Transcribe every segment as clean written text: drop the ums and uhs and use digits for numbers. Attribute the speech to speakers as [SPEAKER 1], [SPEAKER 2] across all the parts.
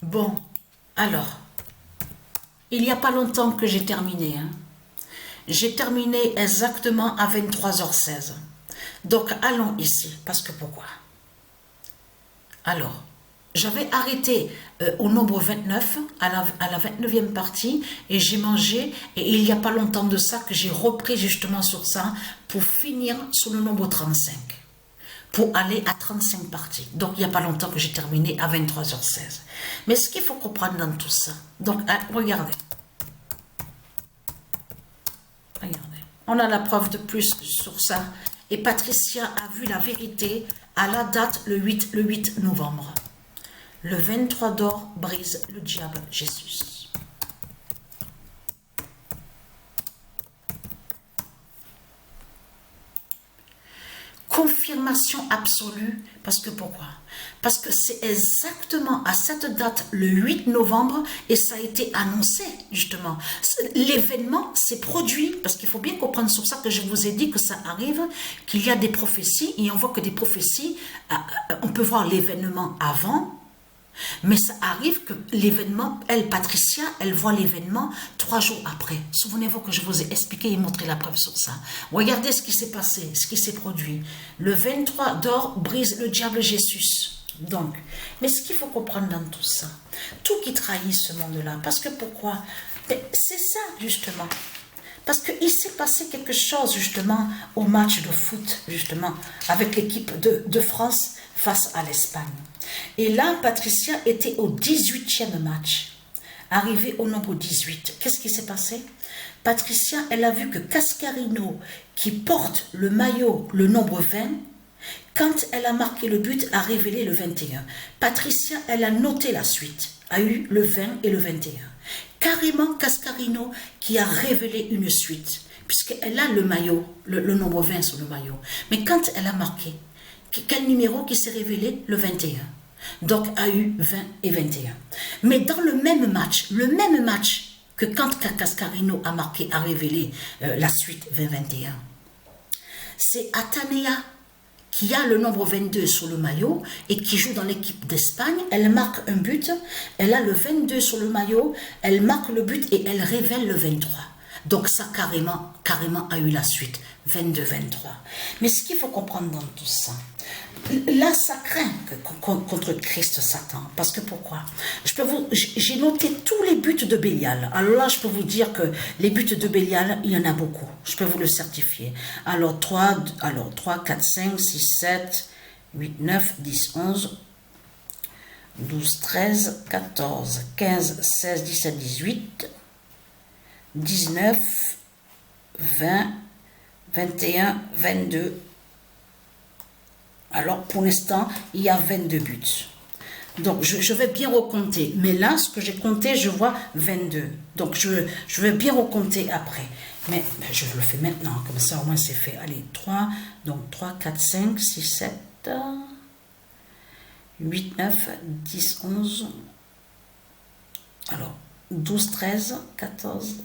[SPEAKER 1] Bon, alors, il n'y a pas longtemps que j'ai terminé. Hein. J'ai terminé exactement à 23h16. Donc, allons ici. Parce que pourquoi? Alors, j'avais arrêté au nombre 29, à la 29e partie, et j'ai mangé, et il n'y a pas longtemps de ça que j'ai repris justement sur ça pour finir sur le nombre 35. Pour aller à 35 parties. Donc, il n'y a pas longtemps que j'ai terminé à 23h16. Mais ce qu'il faut comprendre dans tout ça, donc, regardez. Regardez. On a la preuve de plus sur ça. Et Patricia a vu la vérité à la date le 8 novembre. Le 23 d'or brise le diable Jésus. Confirmation absolue, parce que pourquoi? Parce que c'est exactement à cette date, le 8 novembre, et ça a été annoncé, justement. L'événement s'est produit, parce qu'il faut bien comprendre sur ça que je vous ai dit que ça arrive, qu'il y a des prophéties, et on voit que des prophéties, on peut voir l'événement avant, mais ça arrive que l'événement, elle, Patricia, elle voit l'événement 3 jours après. Souvenez-vous que je vous ai expliqué et montré la preuve sur ça. Regardez ce qui s'est passé, ce qui s'est produit. Le 23 d'or brise le diable Jésus. Donc, mais ce qu'il faut comprendre dans tout ça, tout qui trahit ce monde-là, parce que pourquoi? C'est ça, justement. Parce qu'il s'est passé quelque chose, justement, au match de foot, justement, avec l'équipe de France face à l'Espagne. Et là, Patricia était au 18e match, arrivée au nombre 18. Qu'est-ce qui s'est passé? Patricia, elle a vu que Cascarino, qui porte le maillot, le nombre 20, quand elle a marqué le but, a révélé le 21. Patricia, elle a noté la suite, a eu le 20 et le 21. Carrément Cascarino qui a révélé une suite, puisqu'elle a le maillot, le nombre 20 sur le maillot. Mais quand elle a marqué, quel numéro qui s'est révélé? Le 21. Donc a eu 20 et 21. Mais dans le même match que quand Cascarino a marqué, a révélé la suite 20-21, c'est Atanea qui a le nombre 22 sur le maillot et qui joue dans l'équipe d'Espagne. Elle marque un but, elle a le 22 sur le maillot, elle marque le but et elle révèle le 23. Donc ça carrément a eu la suite, 22-23. Mais ce qu'il faut comprendre dans tout ça, là ça craint contre Christ Satan. Parce que pourquoi? J'ai noté tous les buts de Bélial. Alors là je peux vous dire que les buts de Bélial, il y en a beaucoup. Je peux vous le certifier. Alors 3, 4, 5, 6, 7, 8, 9, 10, 11, 12, 13, 14, 15, 16, 17, 18... 19, 20, 21, 22. Alors, pour l'instant, il y a 22 buts. Donc, je vais bien recompter. Mais là, ce que j'ai compté, je vois 22. Donc, je vais bien recompter après. Mais je le fais maintenant. Comme ça, au moins, c'est fait. Allez, 3. Donc, 3, 4, 5, 6, 7, 8, 9, 10, 11. Alors, 12, 13, 14...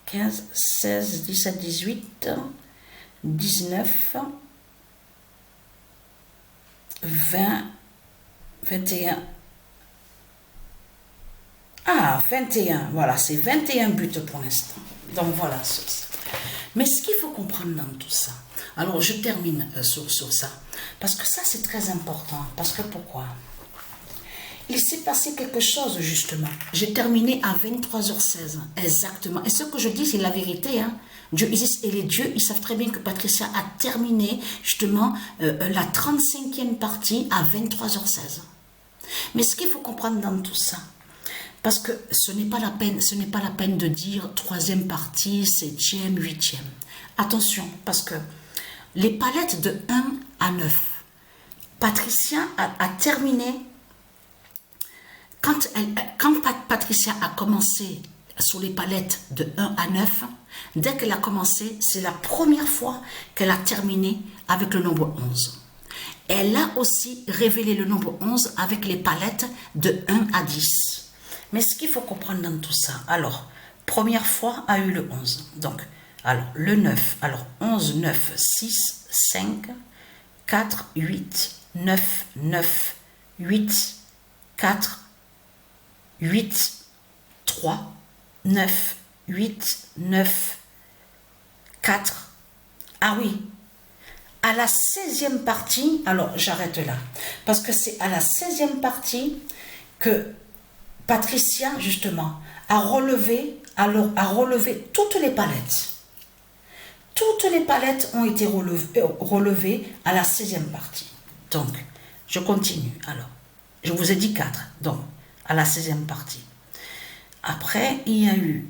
[SPEAKER 1] 15, 16, 17, 18, 19, 20, 21. Ah, 21, voilà, c'est 21 buts pour l'instant. Donc voilà. Mais ce qu'il faut comprendre dans tout ça, alors je termine sur ça, parce que ça c'est très important, parce que pourquoi? Il s'est passé quelque chose, justement. J'ai terminé à 23h16, exactement. Et ce que je dis, c'est la vérité. Hein. Dieu existe et les dieux, ils savent très bien que Patricia a terminé, justement, la 35e partie à 23h16. Mais ce qu'il faut comprendre dans tout ça, parce que ce n'est pas la peine de dire 3e partie, 7e, 8e. Attention, parce que les palettes de 1 à 9, Patricia a terminé. Quand Patricia a commencé sur les palettes de 1 à 9, dès qu'elle a commencé, c'est la première fois qu'elle a terminé avec le nombre 11. Elle a aussi révélé le nombre 11 avec les palettes de 1 à 10. Mais ce qu'il faut comprendre dans tout ça, alors, première fois a eu le 11. Donc, alors, le 9, alors 11, 9, 6, 5, 4, 8, 9, 9, 8, 4, 8, 3, 9, 8, 9, 4. Ah oui, à la 16e partie, alors j'arrête là, parce que c'est à la 16e partie que Patricia, justement, a relevé toutes les palettes. Toutes les palettes ont été relevées à la 16e partie. Donc, je continue. Alors, je vous ai dit 4, donc, à la 16e partie. Après, il y a eu...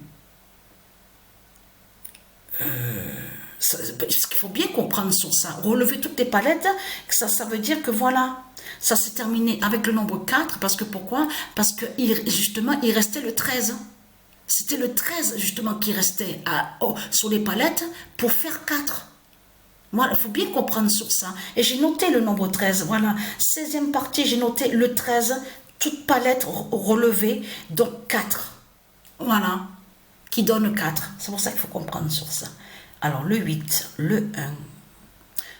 [SPEAKER 1] parce qu'il faut bien comprendre sur ça. Relever toutes les palettes, ça veut dire que voilà, ça s'est terminé avec le nombre 4. Parce que pourquoi? Parce que justement, il restait le 13. C'était le 13 justement qui restait sur les palettes pour faire 4. Moi, il faut bien comprendre sur ça. Et j'ai noté le nombre 13. Voilà, 16e partie, j'ai noté le 13, toute palette relevée, donc 4. Voilà, qui donne 4. C'est pour ça qu'il faut comprendre sur ça. Alors, le 8, le 1,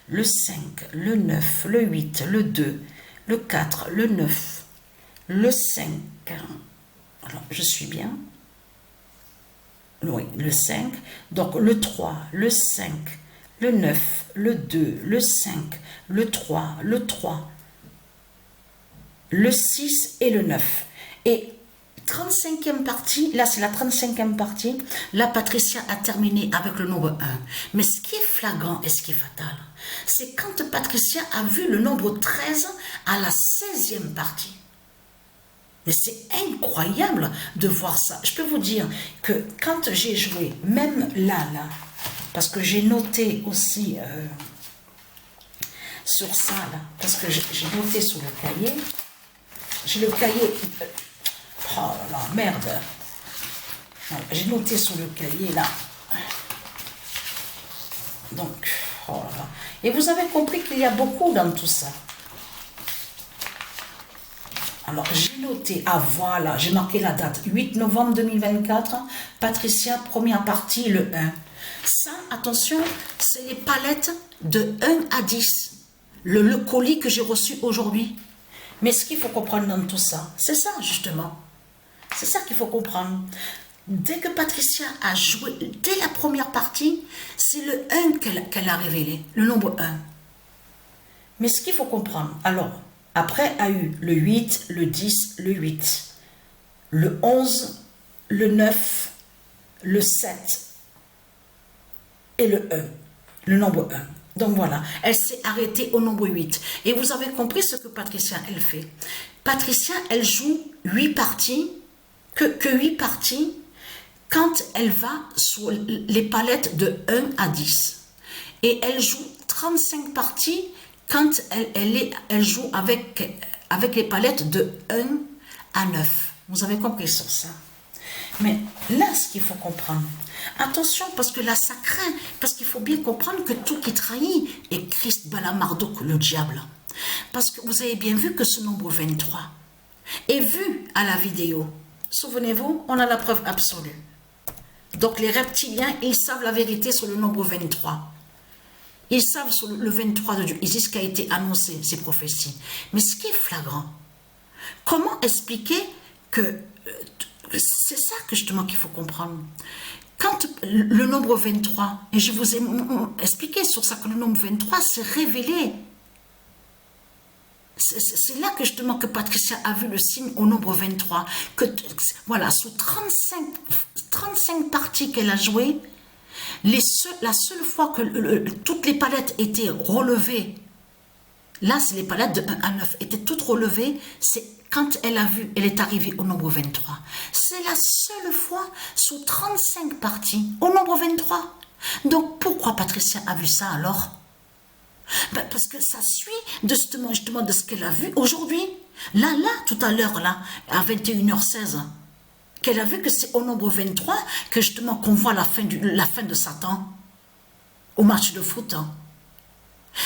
[SPEAKER 1] le 5, le 9, le 8, le 2, le 4, le 9, le 5. Alors, je suis bien. Oui, le 5. Donc, le 3, le 5, le 9, le 2, le 5, le 3, le 3, le 6 et le 9. Et 35e partie, là c'est la 35e partie, là Patricia a terminé avec le nombre 1. Mais ce qui est flagrant et ce qui est fatal, c'est quand Patricia a vu le nombre 13 à la 16e partie. Mais c'est incroyable de voir ça. Je peux vous dire que quand j'ai joué, même là, parce que j'ai noté aussi sur ça, là, parce que j'ai noté sur le cahier, j'ai le cahier... oh là là, merde. J'ai noté sur le cahier là. Donc, oh là là. Et vous avez compris qu'il y a beaucoup dans tout ça. Alors, j'ai noté, ah voilà, j'ai marqué la date, 8 novembre 2024, Patricia, première partie, le 1. Ça, attention, c'est les palettes de 1 à 10. Le colis que j'ai reçu aujourd'hui. Mais ce qu'il faut comprendre dans tout ça, c'est ça, justement. C'est ça qu'il faut comprendre. Dès que Patricia a joué, dès la première partie, c'est le 1 qu'elle a révélé, le nombre 1. Mais ce qu'il faut comprendre, alors, après a eu le 8, le 10, le 8, le 11, le 9, le 7 et le 1, le nombre 1. Donc voilà, elle s'est arrêtée au nombre 8. Et vous avez compris ce que Patricia, elle fait. Patricia, elle joue 8 parties, que 8 parties, quand elle va sur les palettes de 1 à 10. Et elle joue 35 parties quand elle joue avec les palettes de 1 à 9. Vous avez compris sur ça. Mais là, ce qu'il faut comprendre, attention, parce que là, ça craint, parce qu'il faut bien comprendre que tout qui trahit est Christ Balamardoc, le diable. Parce que vous avez bien vu que ce nombre 23 est vu à la vidéo. Souvenez-vous, on a la preuve absolue. Donc les reptiliens, ils savent la vérité sur le nombre 23. Ils savent sur le 23 de Dieu, Isis qui a été annoncé, ces prophéties. Mais ce qui est flagrant, comment expliquer que... c'est ça que justement qu'il faut comprendre. Quand le nombre 23, et je vous ai expliqué sur ça que le nombre 23 s'est révélé. C'est là que justement que Patricia a vu le signe au nombre 23. Que, voilà, sous 35 parties qu'elle a jouées, la seule fois que toutes les palettes étaient relevées, là c'est les palettes de 1 à 9, étaient toutes relevées, c'est quand elle est arrivée au nombre 23. C'est la seule fois sous 35 parties au nombre 23. Donc pourquoi Patricia a vu ça alors? Ben parce que ça suit justement de ce qu'elle a vu aujourd'hui. Là, tout à l'heure, là, à 21h16, qu'elle a vu que c'est au nombre 23 que justement qu'on voit la fin de Satan au match de foot.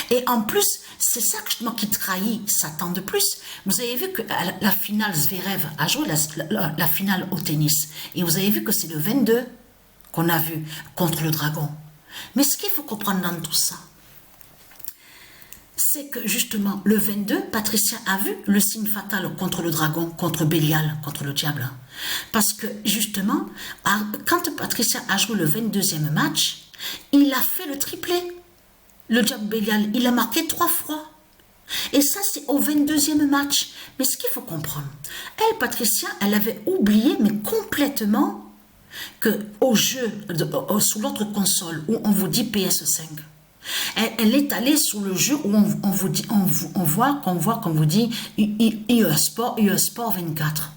[SPEAKER 1] Et en plus, c'est ça justement qui trahit Satan de plus. Vous avez vu que la finale, Zverev a joué la finale au tennis. Et vous avez vu que c'est le 22 qu'on a vu contre le dragon. Mais ce qu'il faut comprendre dans tout ça, c'est que justement, le 22, Patricia a vu le signe fatal contre le dragon, contre Bélial, contre le diable. Parce que justement, quand Patricia a joué le 22e match, il a fait le triplé. Le diable Bélial, il a marqué 3 fois. Et ça, c'est au 22e match. Mais ce qu'il faut comprendre, elle, Patricia, elle avait oublié, mais complètement, qu'au jeu, sous l'autre console, où on vous dit PS5, elle est allée sur le jeu où on vous dit, on voit qu'on vous dit IE Sport 24.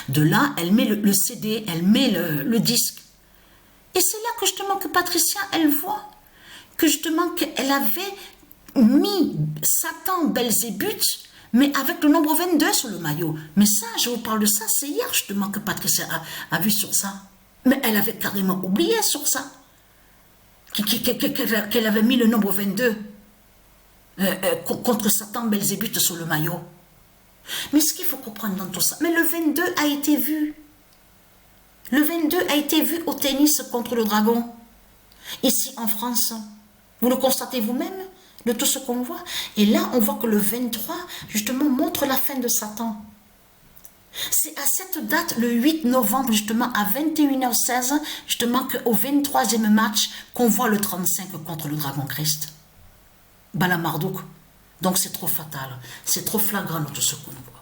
[SPEAKER 1] De là, elle met le CD, elle met le disque. Et c'est là que justement que Patricia, elle voit que justement qu'elle avait mis Satan, Belzébuth, mais avec le nombre 22 sur le maillot. Mais ça, je vous parle de ça, c'est hier justement que Patricia a vu sur ça. Mais elle avait carrément oublié sur ça. Qu'elle avait mis le nombre 22 contre Satan, Belzébuth sur le maillot. Mais ce qu'il faut comprendre dans tout ça, mais le 22 a été vu. Le 22 a été vu au tennis contre le dragon. Ici en France. Vous le constatez vous-même de tout ce qu'on voit. Et là, on voit que le 23, justement, montre la fin de Satan. C'est à cette date, le 8 novembre, justement, à 21h16, justement, qu'au 23e match, qu'on voit le 35 contre le Dragon Christ. Bala Marduk. Donc c'est trop fatal. C'est trop flagrant tout ce qu'on voit.